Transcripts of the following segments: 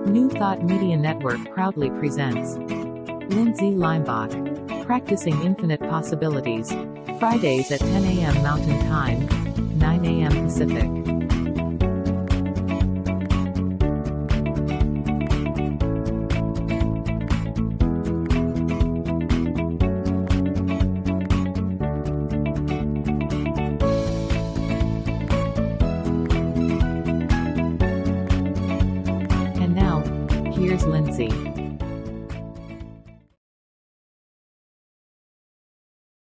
New Thought Media Network proudly presents Lindsay Leimbach, Practicing Infinite Possibilities, Fridays at 10 a.m. Mountain Time, 9 a.m. Pacific. And now, here's Lindsay.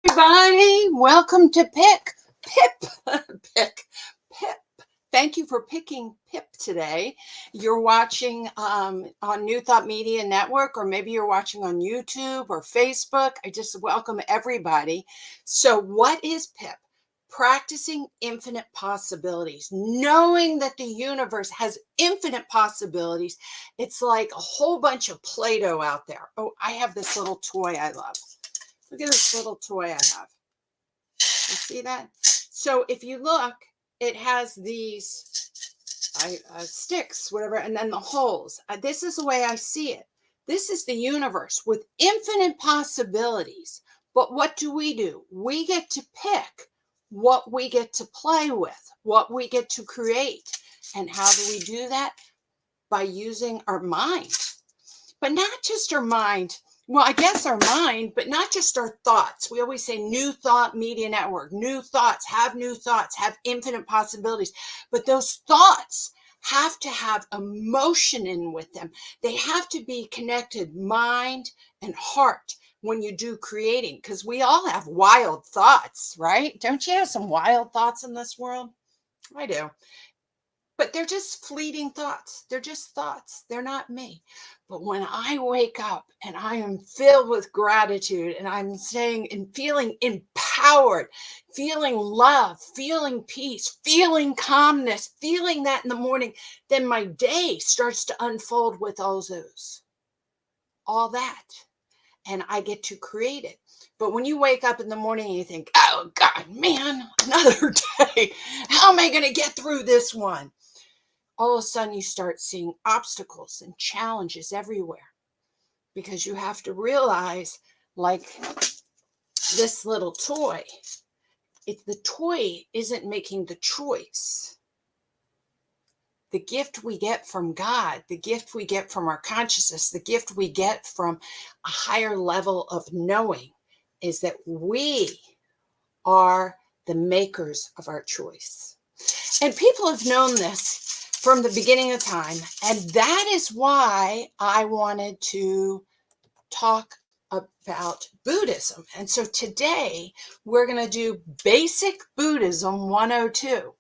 Everybody, welcome to PIP. Thank you for picking PIP today. You're watching on New Thought Media Network, or maybe you're watching on YouTube or Facebook. I just welcome everybody. So what is PIP? Practicing infinite possibilities, knowing that the universe has infinite possibilities. It's like a whole bunch of Play-Doh out there. Oh, I have this little toy I love. Look at this little toy I have. You see that? So if you look, it has these sticks, whatever, and then the holes. This is the way I see it. This is the universe with infinite possibilities. But what do? We get to pick what we get to play with, what we get to create. And how do we do that? By using our mind. But not just our mind. Well, I guess our mind, but not just our thoughts. We always say New Thought Media Network, new thoughts, have infinite possibilities. But those thoughts have to have emotion in with them. They have to be connected, mind and heart, when you do creating, because we all have wild thoughts, right? Don't you have some wild thoughts in this world? I do. But they're just fleeting thoughts. They're just thoughts. They're not me. But when I wake up and I am filled with gratitude and I'm saying and feeling empowered, feeling love, feeling peace, feeling calmness, feeling that in the morning, then my day starts to unfold with all that. And I get to create it. But when you wake up in the morning and you think, oh God, man, another day. How am I going to get through this one? All of a sudden you start seeing obstacles and challenges everywhere, because you have to realize, like this little toy, if the toy isn't making the choice, the gift we get from God, the gift we get from our consciousness, the gift we get from a higher level of knowing is that we are the makers of our choice. And people have known this from the beginning of time. And that is why I wanted to talk about Buddhism. And so today we're going to do Basic Buddhism 102.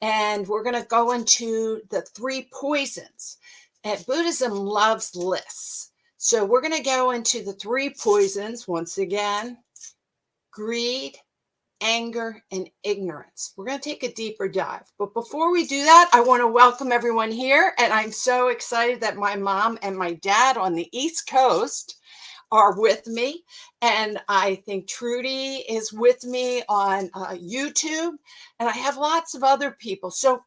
And we're going to go into the 3 poisons. And Buddhism loves lists. So we're going to go into the 3 poisons once again: greed, anger, and ignorance. We're going to take a deeper dive. But before we do that, I want to welcome everyone here. And I'm so excited that my mom and my dad on the East Coast are with me. And I think Trudy is with me on YouTube. And I have lots of other people. So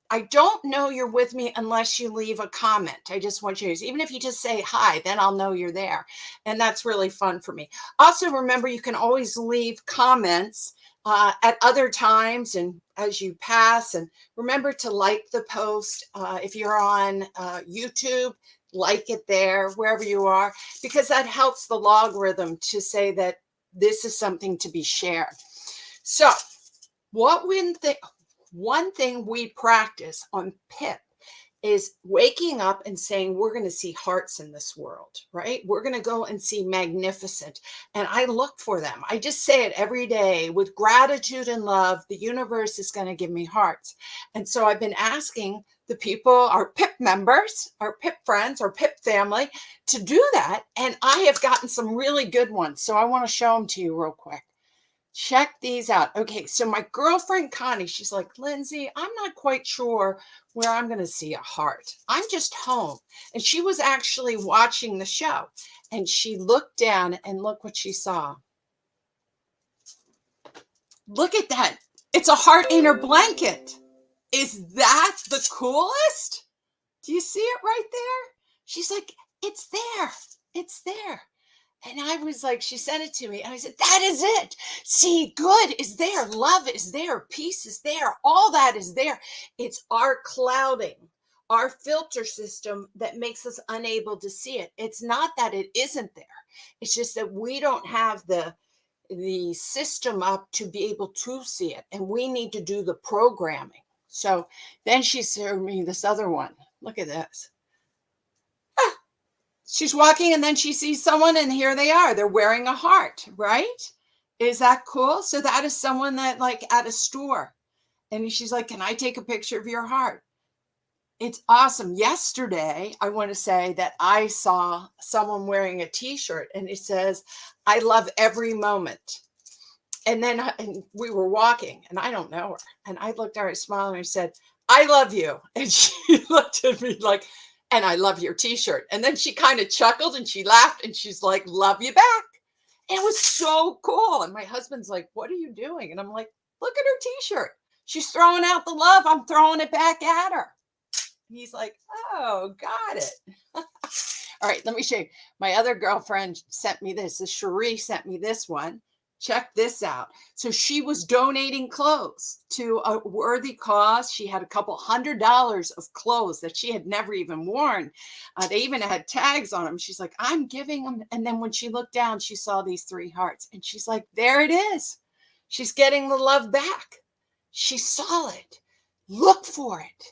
I don't know you're with me unless you leave a comment. I just want you to, even if you just say hi, then I'll know you're there. And that's really fun for me. Also, remember, you can always leave comments at other times and as you pass. And remember to like the post. If you're on YouTube, like it there, wherever you are, because that helps the logarithm to say that this is something to be shared. So one thing we practice on PIP is waking up and saying, we're going to see hearts in this world, right? We're going to go and see magnificent. And I look for them. I just say it every day with gratitude and love. The universe is going to give me hearts. And so I've been asking the people, our PIP members, our PIP friends, our PIP family, to do that. And I have gotten some really good ones. So I want to show them to you real quick. Check these out. Okay, so my girlfriend Connie, she's like, Lindsay, I'm not quite sure where I'm going to see a heart. I'm just home. And she was actually watching the show. And she looked down and look what she saw. Look at that. It's a heart in her blanket. Is that the coolest? Do you see it right there? She's like, it's there. It's there. And I was like, she sent it to me. And I said, that is it. See, good is there. Love is there. Peace is there. All that is there. It's our clouding, our filter system that makes us unable to see it. It's not that it isn't there. It's just that we don't have the system up to be able to see it. And we need to do the programming. So then she showed me this other one. Look at this. She's walking and then she sees someone and here they are. They're wearing a heart, right? Is that cool? So that is someone that like at a store. And she's like, can I take a picture of your heart? It's awesome. Yesterday, I want to say that I saw someone wearing a t-shirt and it says, I love every moment. And then we were walking and I don't know her. And I looked at her, smiling, and I said, I love you. And she looked at me like, and I love your t-shirt. And then she kind of chuckled and she laughed and she's like, love you back. And it was so cool. And my husband's like, what are you doing? And I'm like, look at her t-shirt. She's throwing out the love. I'm throwing it back at her. And he's like, oh, got it. All right, let me show you. My other girlfriend sent me this. Cherie sent me this one. Check this out. So she was donating clothes to a worthy cause. She had a couple $100 of clothes that she had never even worn. They even had tags on them. She's like, I'm giving them. And then when she looked down, she saw these 3 hearts. And she's like, there it is. She's getting the love back. She saw it. Look for it.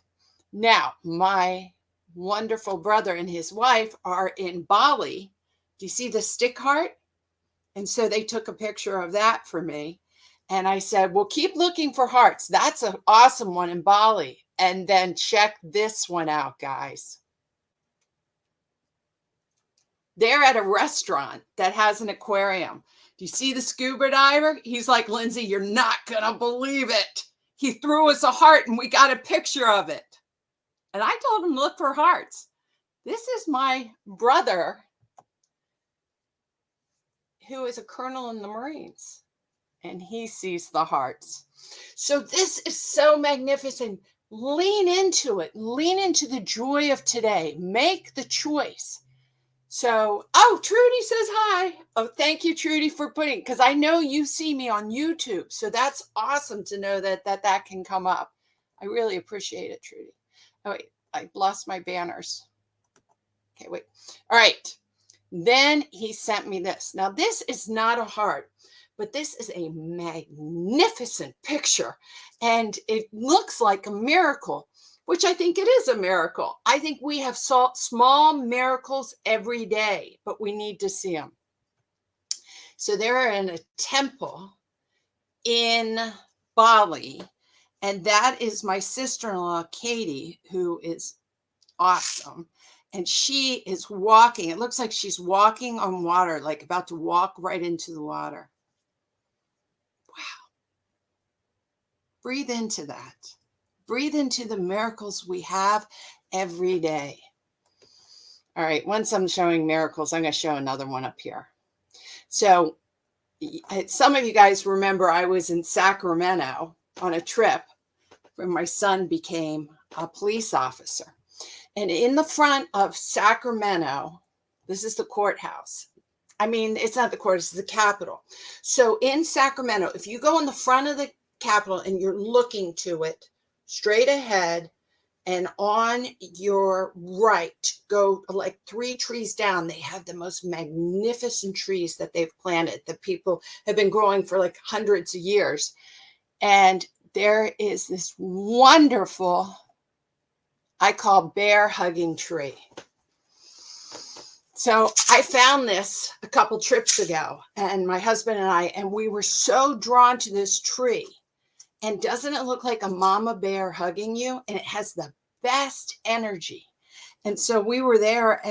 Now, my wonderful brother and his wife are in Bali. Do you see the stick heart? And so they took a picture of that for me. And I said, well, keep looking for hearts. That's an awesome one in Bali. And then check this one out, guys. They're at a restaurant that has an aquarium. Do you see the scuba diver? He's like, Lindsay, you're not going to believe it. He threw us a heart and we got a picture of it. And I told him, look for hearts. This is my brother, who is a colonel in the Marines, and he sees the hearts. So this is so magnificent. Lean into it. Lean into the joy of today. Make the choice. So, oh, Trudy says hi. Oh, thank you, Trudy, for putting, because I know you see me on YouTube. So that's awesome to know that can come up. I really appreciate it, Trudy. Oh, wait, I lost my banners. Okay, wait. All right. Then he sent me this. Now, this is not a heart, but this is a magnificent picture. And it looks like a miracle, which I think it is a miracle. I think we have small miracles every day, but we need to see them. So they're in a temple in Bali. And that is my sister-in-law, Katie, who is awesome. And she is walking. It looks like she's walking on water, like about to walk right into the water. Wow. Breathe into that. Breathe into the miracles we have every day. All right. Once I'm showing miracles, I'm going to show another one up here. So some of you guys remember I was in Sacramento on a trip when my son became a police officer. And in the front of Sacramento, this is the courthouse. I mean, it's not the court, it's the Capitol. So in Sacramento, if you go in the front of the Capitol and you're looking to it straight ahead and on your right, go like 3 trees down, they have the most magnificent trees that they've planted that people have been growing for like hundreds of years. And there is this wonderful, I call bear hugging tree. So I found this a couple trips ago, and my husband and we were so drawn to this tree. And doesn't it look like a mama bear hugging you? And it has the best energy. And so we were there,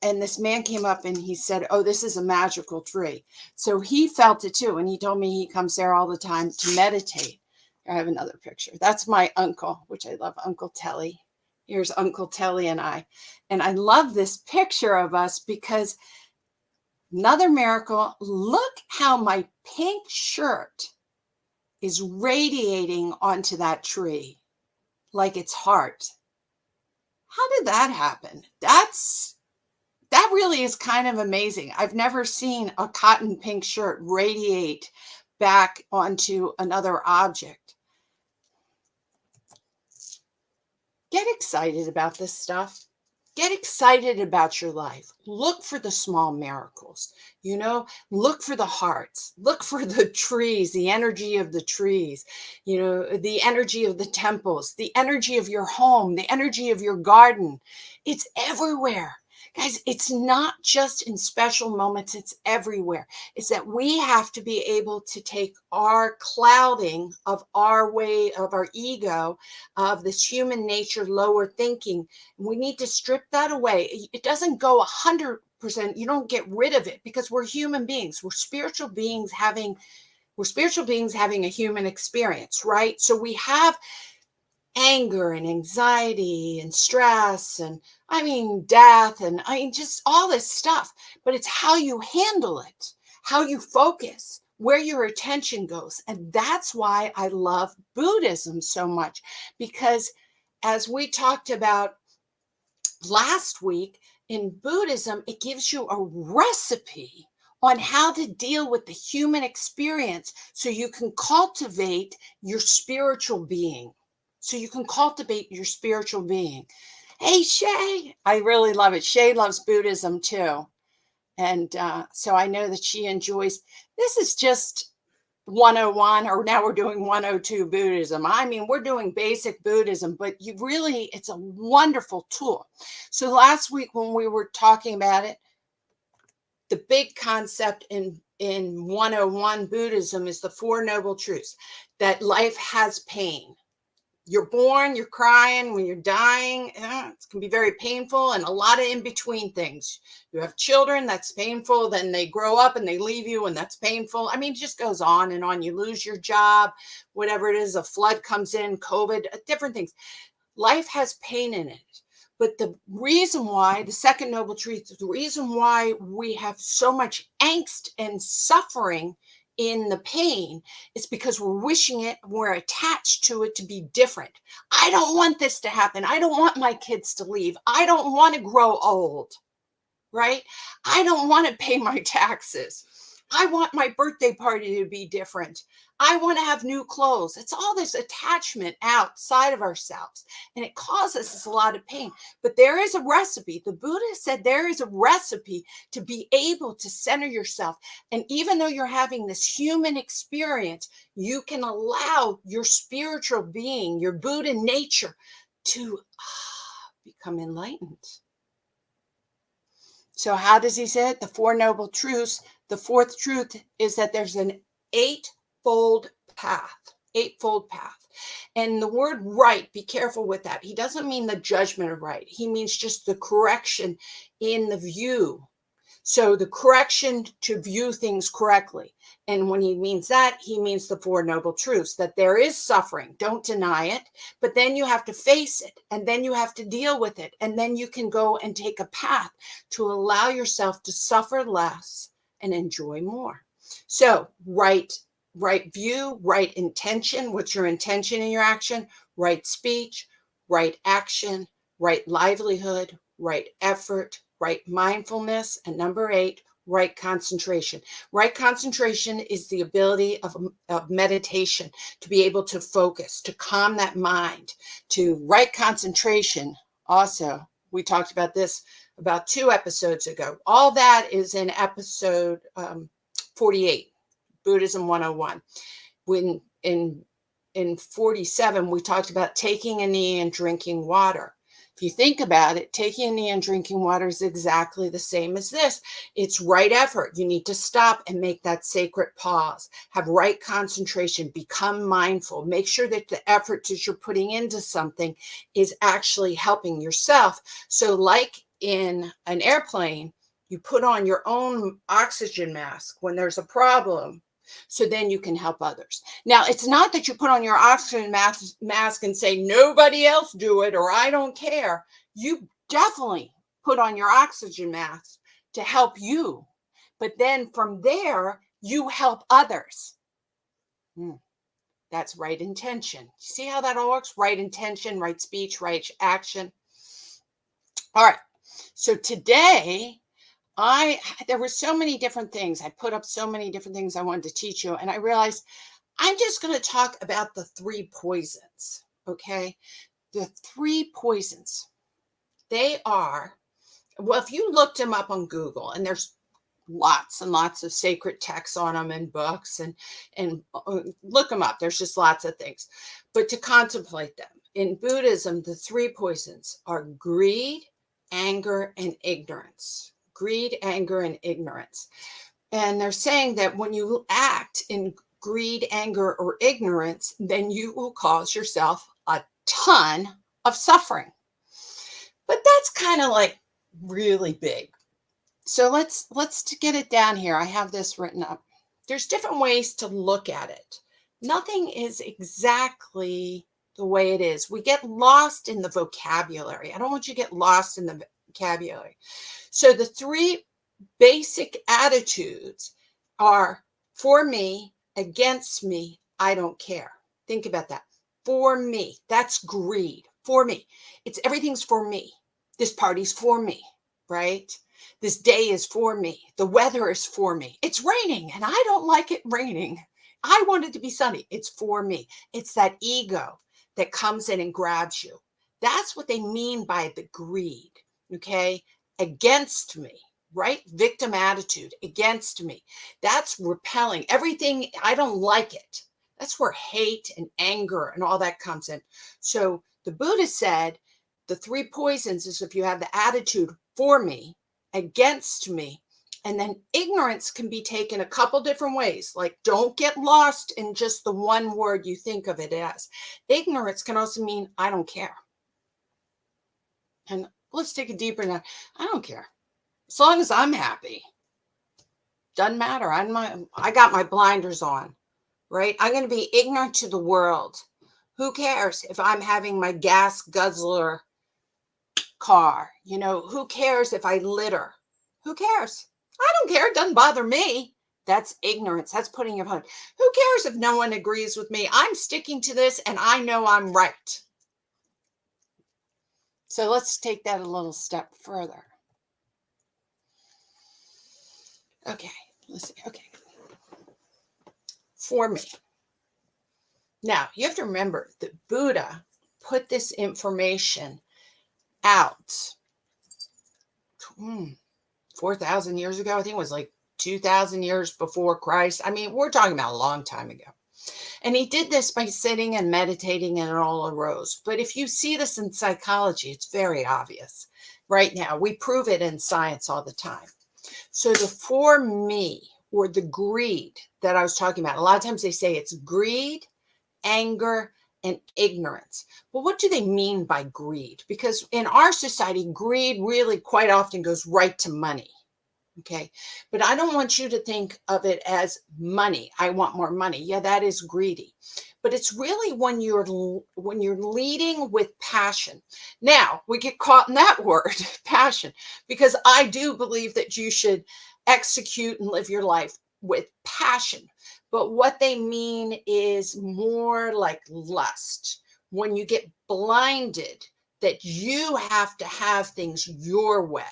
and this man came up and he said, oh, this is a magical tree. So he felt it too. And he told me he comes there all the time to meditate. I have another picture. That's my uncle, which I love, Uncle Telly. Here's Uncle Telly and I. And I love this picture of us because another miracle. Look how my pink shirt is radiating onto that tree like it's heart. How did that happen? That really is kind of amazing. I've never seen a cotton pink shirt radiate back onto another object. Get excited about this stuff. Get excited about your life. Look for the small miracles. Look for the hearts. Look for the trees, the energy of the trees, the energy of the temples, the energy of your home, the energy of your garden. It's everywhere. Guys, it's not just in special moments, it's everywhere. It's that we have to be able to take our clouding of our way, of our ego, of this human nature, lower thinking. We need to strip that away. It doesn't go 100%. You don't get rid of it because we're human beings. We're spiritual beings having a human experience, right? So we have anger and anxiety and stress and death and just all this stuff, but it's how you handle it, how you focus, where your attention goes. And that's why I love Buddhism so much, because as we talked about last week, in Buddhism, it gives you a recipe on how to deal with the human experience so you can cultivate your spiritual being. Hey, Shay, I really love it. Shay loves Buddhism too. And so I know that she enjoys, this is just 101, or now we're doing 102 Buddhism. We're doing basic Buddhism, but it's a wonderful tool. So last week when we were talking about it, the big concept in 101 Buddhism is the Four Noble Truths, that life has pain. You're born, you're crying, when you're dying, it can be very painful, and a lot of in-between things. You have children, that's painful. Then they grow up and they leave you, and that's painful. It just goes on and on. You lose your job, whatever it is, a flood comes in, COVID, different things. Life has pain in it. But the reason why, the second noble truth, the reason why we have so much angst and suffering in the pain is because we're wishing it, we're attached to it to be different. I don't want this to happen. I don't want my kids to leave. I don't want to grow old, right? I don't want to pay my taxes. I want my birthday party to be different. I want to have new clothes. It's all this attachment outside of ourselves, and it causes us a lot of pain. But there is a recipe. The Buddha said there is a recipe to be able to center yourself. And even though you're having this human experience, you can allow your spiritual being, your Buddha nature, to become enlightened. So how does he say it? The Four Noble Truths. The fourth truth is that there's an eightfold path. And the word right, be careful with that. He doesn't mean the judgment of right. He means just the correction in the view. So the correction to view things correctly. And when he means that, he means the Four Noble Truths, that there is suffering. Don't deny it. But then you have to face it. And then you have to deal with it. And then you can go and take a path to allow yourself to suffer less and enjoy more. So right view, right intention. What's your intention in your action? Right speech, right action, right livelihood, right effort, right mindfulness. And number 8, right concentration. Right concentration is the ability of meditation, to be able to focus, to calm that mind. To right concentration, also, we talked about this about 2 episodes ago. All that is in episode 48, Buddhism 101. When in 47, we talked about taking a knee and drinking water. If you think about it, taking a knee and drinking water is exactly the same as this. It's right effort. You need to stop and make that sacred pause. Have right concentration. Become mindful. Make sure that the effort that you're putting into something is actually helping yourself. So like in an airplane, you put on your own oxygen mask when there's a problem, so then you can help others. Now, it's not that you put on your oxygen mask and say, nobody else do it, or I don't care. You definitely put on your oxygen mask to help you. But then from there, you help others. That's right intention. See how that all works? Right intention, right speech, right action. All right. So today, there were so many different things. I put up so many different things I wanted to teach you, and I realized I'm just going to talk about the three poisons. Okay. The three poisons. They are, well, if you looked them up on Google, and there's lots and lots of sacred texts on them and books, and look them up. There's just lots of things. But to contemplate them, in Buddhism, the three poisons are greed, anger, and ignorance. Greed, anger, and ignorance. And they're saying that when you act in greed, anger, or ignorance, then you will cause yourself a ton of suffering. But that's kind of like really big. So let's get it down here. I have this written up. There's different ways to look at it. Nothing is exactly the way it is. We get lost in the vocabulary. I don't want you to get lost in the vocabulary. So the three basic attitudes are for me, against me, I don't care. Think about that. For me, that's greed. For me. It's everything's for me. This party's for me, right? This day is for me. The weather is for me. It's raining and I don't like it raining. I want it to be sunny. It's for me. It's that ego that comes in and grabs you. That's what they mean by the greed, okay? Against me, right? Victim attitude, against me. That's repelling. Everything, I don't like it. That's where hate and anger and all that comes in. So the Buddha said the three poisons is if you have the attitude for me, against me, and then ignorance can be taken a couple different ways. Like, don't get lost in just the one word you think of it as. Ignorance can also mean I don't care. And let's take a deeper now. I don't care. As long as I'm happy. Doesn't matter. I got my blinders on, right? I'm going to be ignorant to the world. Who cares if I'm having my gas guzzler car? You know, who cares if I litter? Who cares? I don't care. It doesn't bother me. That's ignorance. That's putting your phone. Who cares if no one agrees with me? I'm sticking to this and I know I'm right. So let's take that a little step further. Okay, let's see. Okay. For me. Now, you have to remember that Buddha put this information out 4,000 years ago. I think it was like 2,000 years before Christ. I mean, we're talking about a long time ago. And he did this by sitting and meditating, and it all arose. But if you see this in psychology, it's very obvious. Right now, we prove it in science all the time. So the for me, or the greed that I was talking about, a lot of times they say it's greed, anger, and ignorance. Well, what do they mean by greed? Because in our society, greed really quite often goes right to money. Okay. But I don't want you to think of it as money. I want more money. Yeah, that is greedy. But it's really when you're leading with passion. Now, we get caught in that word, passion, because I do believe that you should execute and live your life with passion. But what they mean is more like lust. When you get blinded that you have to have things your way,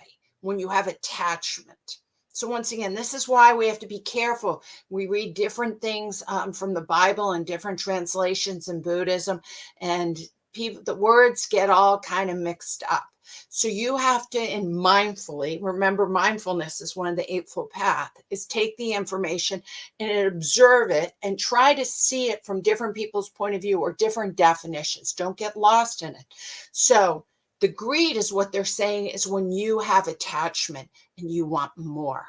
when you have attachment. So once again, this is why we have to be careful. We read different things from the Bible and different translations in Buddhism, and the words get all kind of mixed up. So you have to, and mindfully, remember mindfulness is one of the Eightfold Path, is take the information and observe it and try to see it from different people's point of view or different definitions. Don't get lost in it. So the greed is what they're saying is when you have attachment and you want more.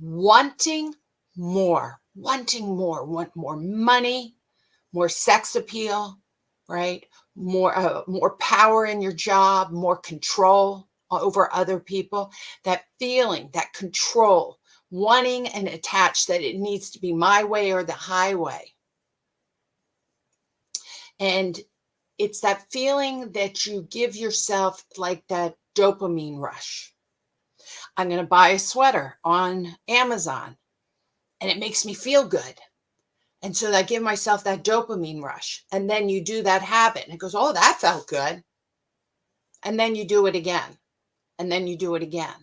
Wanting more, want more money, more sex appeal, right? More power in your job, more control over other people. That feeling, that control, wanting and attached that it needs to be my way or the highway. And it's that feeling that you give yourself, like that dopamine rush. I'm going to buy a sweater on Amazon and it makes me feel good. And so I give myself that dopamine rush. And then you do that habit and it goes, oh, that felt good. And then you do it again. And then you do it again.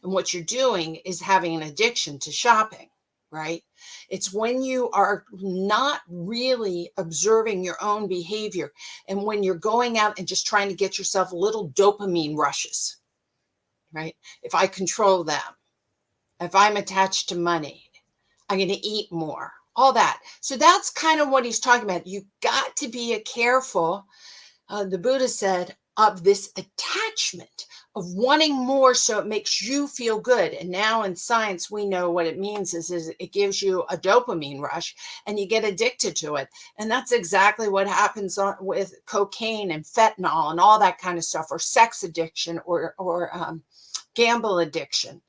And what you're doing is having an addiction to shopping, right? It's when you are not really observing your own behavior and when you're going out and just trying to get yourself little dopamine rushes, right? If I control them, if I'm attached to money, I'm going to eat more, all that. So that's kind of what he's talking about. You got to be careful, the Buddha said, of this attachment of wanting more so it makes you feel good. And now in science, we know what it means is it gives you a dopamine rush and you get addicted to it. And that's exactly what happens with cocaine and fentanyl and all that kind of stuff, or sex addiction or gamble addiction.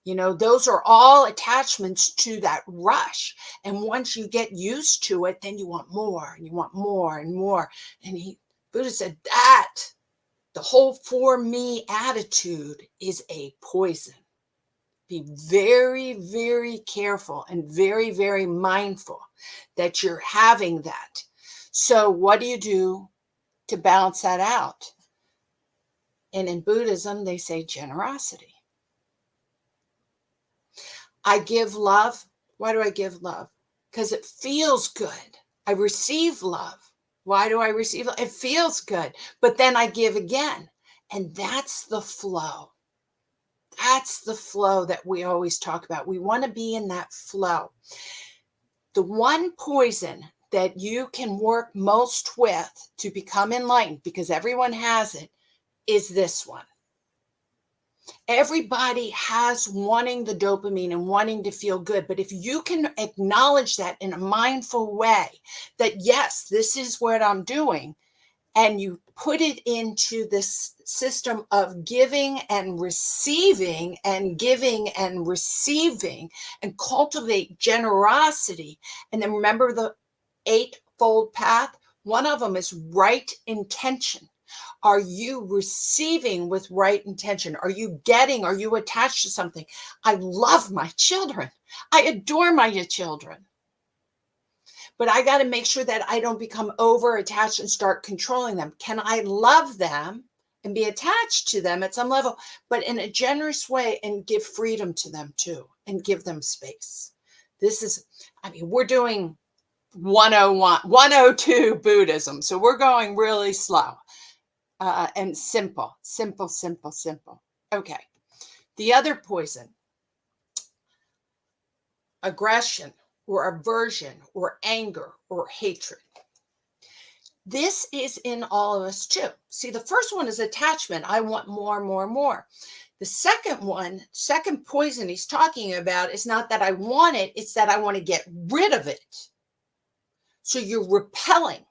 You know, those are all attachments to that rush. And once you get used to it, then you want more and you want more and more. And Buddha said that the whole for me attitude is a poison. Be very, very careful and very, very mindful that you're having that. So what do you do to balance that out? And in Buddhism, they say generosity. I give love. Why do I give love? Because it feels good. I receive love. Why do I receive love? It feels good. But then I give again. And that's the flow. That's the flow that we always talk about. We want to be in that flow. The one poison that you can work most with to become enlightened, because everyone has it, is this one. Everybody has wanting the dopamine and wanting to feel good. But if you can acknowledge that in a mindful way, that yes, this is what I'm doing, and you put it into this system of giving and receiving and giving and receiving and cultivate generosity. And then remember the eightfold path? One of them is right intention. Are you receiving with right intention? Are you getting? Are you attached to something? I love my children. I adore my children. But I got to make sure that I don't become over attached and start controlling them. Can I love them and be attached to them at some level, but in a generous way, and give freedom to them too, and give them space? This is, I mean, we're doing 101, 102 Buddhism. So we're going really slow. And simple. Okay. The other poison, aggression or aversion or anger or hatred. This is in all of us too. See, the first one is attachment. I want more, more, more. The second one, second poison he's talking about is not that I want it, it's that I want to get rid of it. So you're repelling.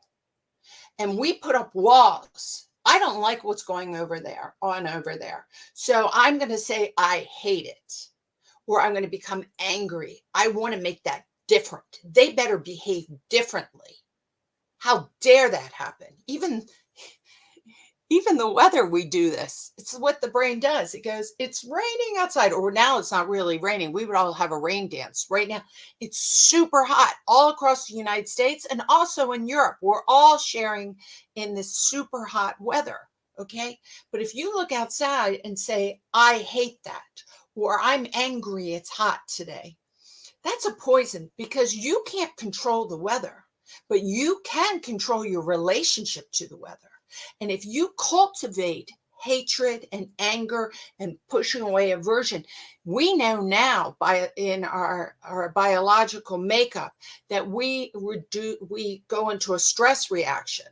And we put up walls. I don't like what's going over there, on over there. So I'm going to say, I hate it. Or I'm going to become angry. I want to make that different. They better behave differently. How dare that happen? Even the weather, we do this. It's what the brain does. It goes, it's raining outside, or now it's not really raining. We would all have a rain dance. Right now, it's super hot all across the United States and also in Europe. We're all sharing in this super hot weather, okay? But if you look outside and say, I hate that, or I'm angry, it's hot today, that's a poison, because you can't control the weather, but you can control your relationship to the weather. And if you cultivate hatred and anger and pushing away aversion, we know now in our biological makeup that we go into a stress reaction.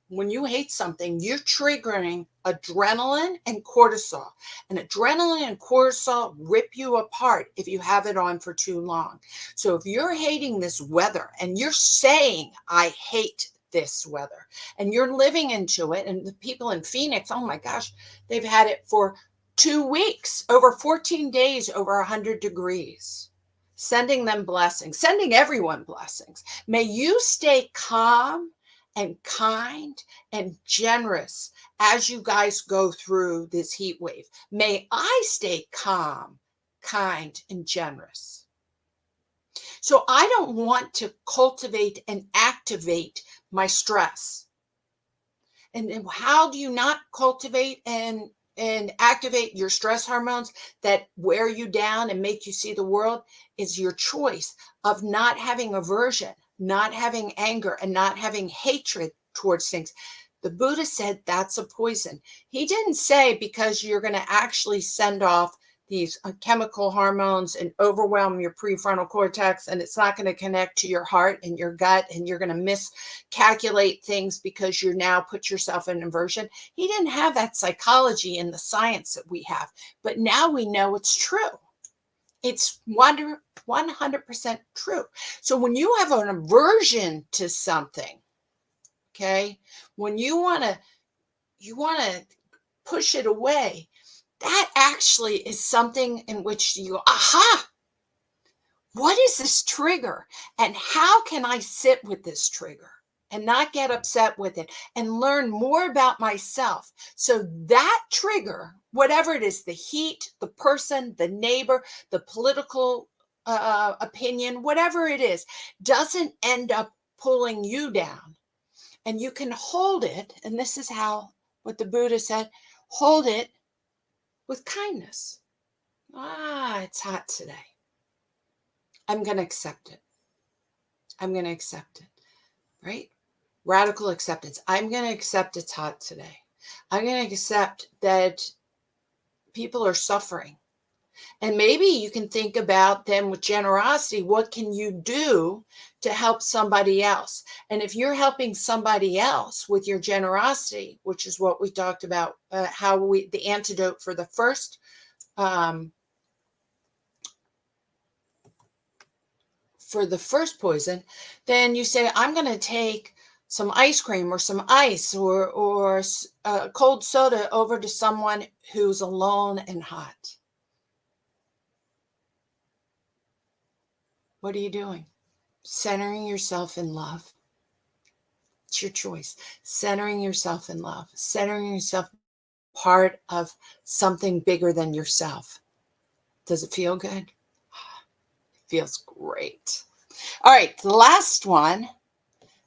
When you hate something, you're triggering adrenaline and cortisol. And adrenaline and cortisol rip you apart if you have it on for too long. So if you're hating this weather and you're saying, I hate this weather, and you're living into it, and the people in Phoenix, oh my gosh, they've had it for 2 weeks, over 14 days, over 100 degrees. Sending them blessings, sending everyone blessings. May you stay calm and kind and generous as you guys go through this heat wave. May I stay calm, kind, and generous. So I don't want to cultivate and activate my stress. And then how do you not cultivate and activate your stress hormones that wear you down and make you see the world? Is your choice of not having aversion, not having anger, and not having hatred towards things. The Buddha said that's a poison. He didn't say because you're going to actually send off these chemical hormones and overwhelm your prefrontal cortex, and it's not going to connect to your heart and your gut, and you're going to miscalculate things because you now put yourself in aversion. He didn't have that psychology in the science that we have, but now we know it's true. It's 100% true. So when you have an aversion to something, okay, when you want to push it away, that actually is something in which you go, aha, what is this trigger? And how can I sit with this trigger and not get upset with it and learn more about myself? So that trigger, whatever it is, the heat, the person, the neighbor, the political opinion, whatever it is, doesn't end up pulling you down. And you can hold it. And this is how, what the Buddha said, hold it with kindness. It's hot today. I'm going to accept it. I'm going to accept it, right? Radical acceptance. I'm going to accept it's hot today. I'm going to accept that people are suffering. And maybe you can think about them with generosity. What can you do to help somebody else? And if you're helping somebody else with your generosity, which is what we talked about, the antidote for the first poison, then you say, I'm going to take some ice cream or some ice or cold soda over to someone who's alone and hot. What are you doing? Centering yourself in love. It's your choice. Centering yourself in love. Centering yourself part of something bigger than yourself. Does it feel good? It feels great. All right, the last one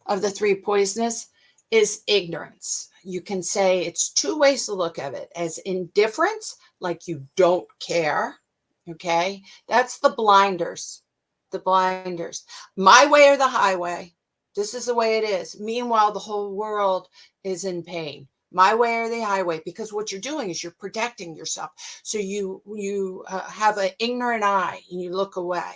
of the three poisonous is ignorance. You can say it's two ways to look at it: as indifference, like you don't care. Okay, that's the blinders. The blinders. My way or the highway. This is the way it is. Meanwhile, the whole world is in pain. My way or the highway, because what you're doing is you're protecting yourself. So you have an ignorant eye and you look away.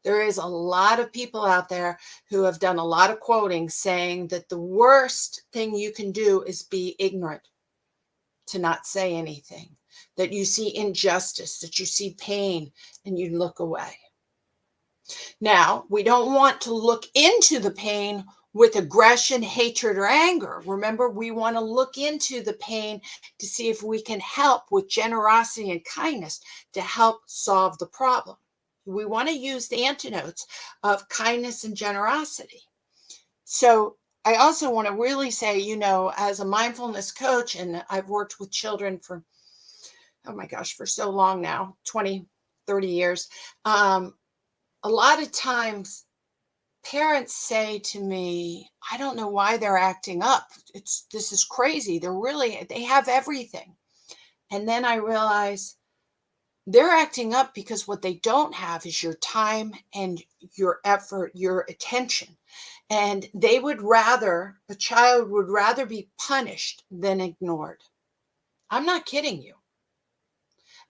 There is a lot of people out there who have done a lot of quoting saying that the worst thing you can do is be ignorant, to not say anything, that you see injustice, that you see pain, and you look away. Now, we don't want to look into the pain with aggression, hatred, or anger. Remember, we want to look into the pain to see if we can help with generosity and kindness to help solve the problem. We want to use the antidotes of kindness and generosity. So I also want to really say, as a mindfulness coach, and I've worked with children for, for so long now, 20, 30 years. A lot of times parents say to me, I don't know why they're acting up. This is crazy. They have everything. And then I realize they're acting up because what they don't have is your time and your effort, your attention. And a child would rather be punished than ignored. I'm not kidding you.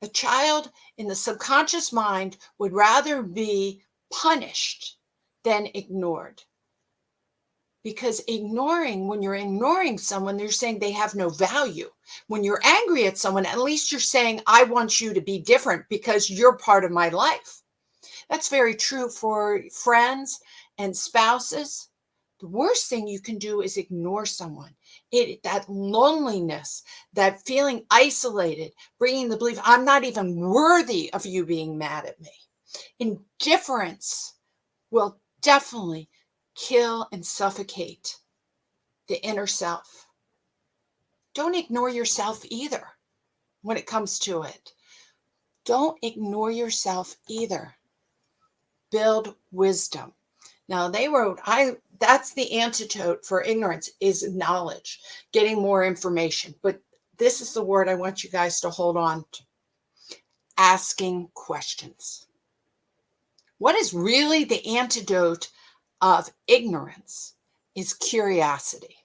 A child in the subconscious mind would rather be punished than ignored. Because when you're ignoring someone, you're saying they have no value. When you're angry at someone, at least you're saying, I want you to be different because you're part of my life. That's very true for friends and spouses. The worst thing you can do is ignore someone. That loneliness, that feeling isolated, bringing the belief, I'm not even worthy of you being mad at me. Indifference will definitely kill and suffocate the inner self. Don't ignore yourself either when it comes to it. Don't ignore yourself either. Build wisdom. Now, that's the antidote for ignorance, is knowledge, getting more information. But this is the word I want you guys to hold on to: asking questions. What is really the antidote of ignorance is curiosity.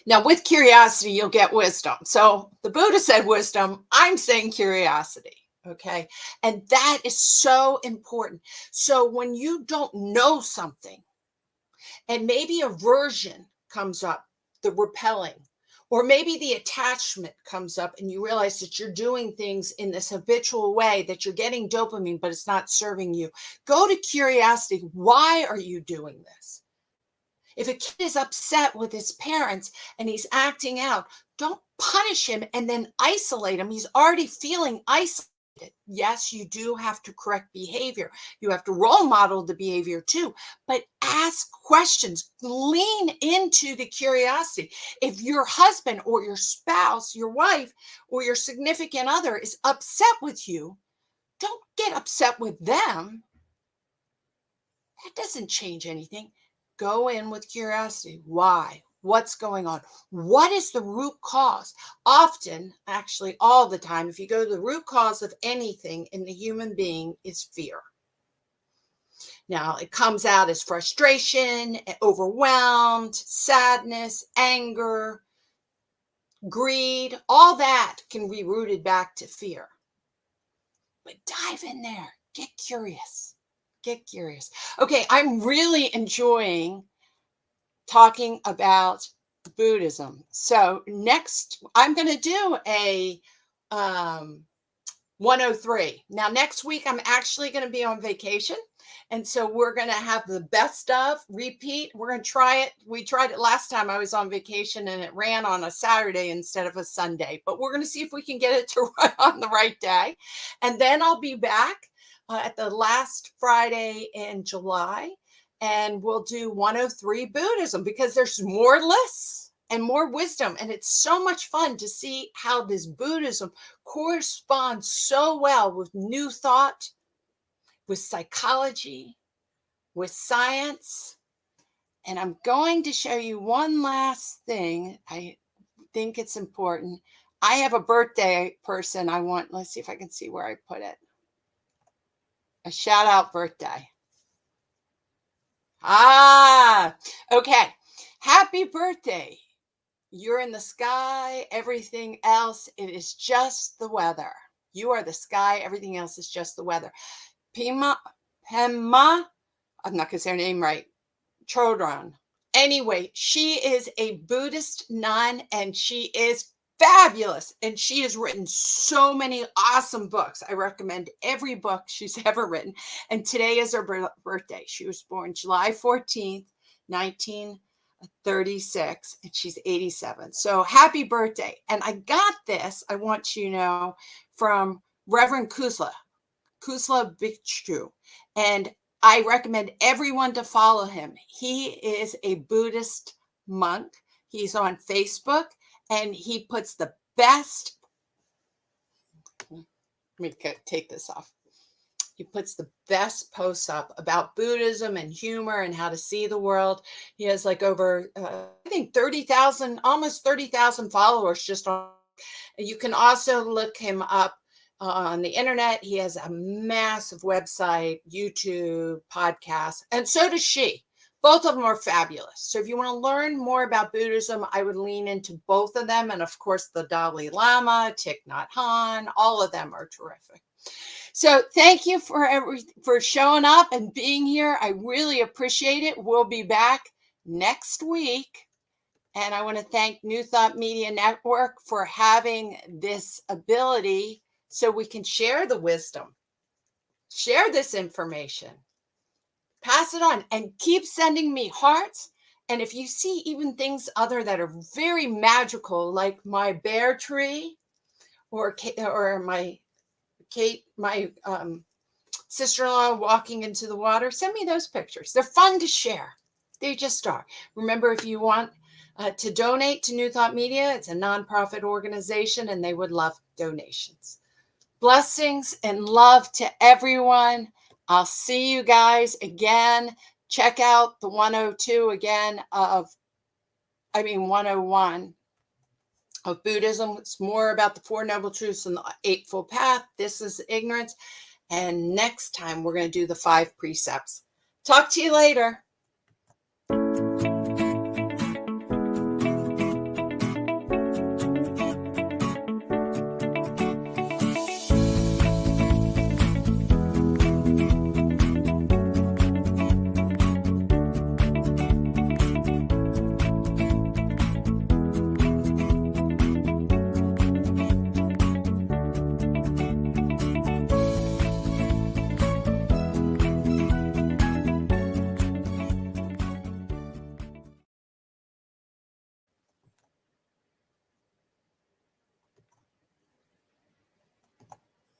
Now, with curiosity, you'll get wisdom. So the Buddha said wisdom, I'm saying curiosity. Okay. And that is so important. So when you don't know something, and maybe aversion comes up, the repelling, or maybe the attachment comes up, and you realize that you're doing things in this habitual way, that you're getting dopamine, but it's not serving you. Go to curiosity. Why are you doing this? If a kid is upset with his parents and he's acting out, don't punish him and then isolate him. He's already feeling isolated. Yes, you do have to correct behavior. You have to role model the behavior too, but ask questions, lean into the curiosity. If your husband or your spouse, your wife, or your significant other is upset with you, don't get upset with them. That doesn't change anything. Go in with curiosity. Why? What's going on? What is the root cause? Often, actually all the time, if you go to the root cause of anything in the human being, is fear. Now, it comes out as frustration, overwhelmed, sadness, anger, greed. All that can be rooted back to fear. But dive in there. Get curious. Get curious. Okay, I'm really enjoying talking about Buddhism. So next, I'm going to do a 103. Now, next week, I'm actually going to be on vacation. And so we're going to have the best of repeat. We're going to try it. We tried it last time I was on vacation, and it ran on a Saturday instead of a Sunday. But we're going to see if we can get it to run on the right day. And then I'll be back at the last Friday in July. And we'll do 103 Buddhism, because there's more lists and more wisdom. And it's so much fun to see how this Buddhism corresponds so well with new thought, with psychology, with science. And I'm going to show you one last thing. I think it's important. I have a birthday person I want. Let's see if I can see where I put it. A shout out birthday. Okay. Happy birthday. You're in the sky. Everything else, it is just the weather. You are the sky. Everything else is just the weather. Pema, I'm not going to say her name right. Chodron. Anyway, she is a Buddhist nun, and she is fabulous. And she has written so many awesome books. I recommend every book she's ever written. And today is her birthday. She was born July 14th, 1936, and she's 87. So happy birthday. And I got this, I want you to know, from Reverend Kusla Bhikshu. And I recommend everyone to follow him. He is a Buddhist monk. He's on Facebook, and he puts the best, let me take this off. He puts the best posts up about Buddhism and humor and how to see the world. He has like over, I think 30,000, almost 30,000 followers just on. You can also look him up on the internet. He has a massive website, YouTube, podcast, and so does she. Both of them are fabulous. So if you want to learn more about Buddhism, I would lean into both of them. And of course, the Dalai Lama, Thich Nhat Hanh, all of them are terrific. So thank you for showing up and being here. I really appreciate it. We'll be back next week. And I want to thank New Thought Media Network for having this ability so we can share the wisdom, share this information, pass it on, and keep sending me hearts. And if you see even things other that are very magical, like my bear tree or my sister-in-law walking into the water, send me those pictures. They're fun to share. They just are. Remember, if you want to donate to New Thought Media, it's a nonprofit organization, and they would love donations. Blessings and love to everyone. I'll see you guys again Check out the 102 again 101 of Buddhism. It's more about the Four Noble Truths and the Eightfold Path. This is ignorance. And next time we're going to do the 5 precepts. Talk to you later.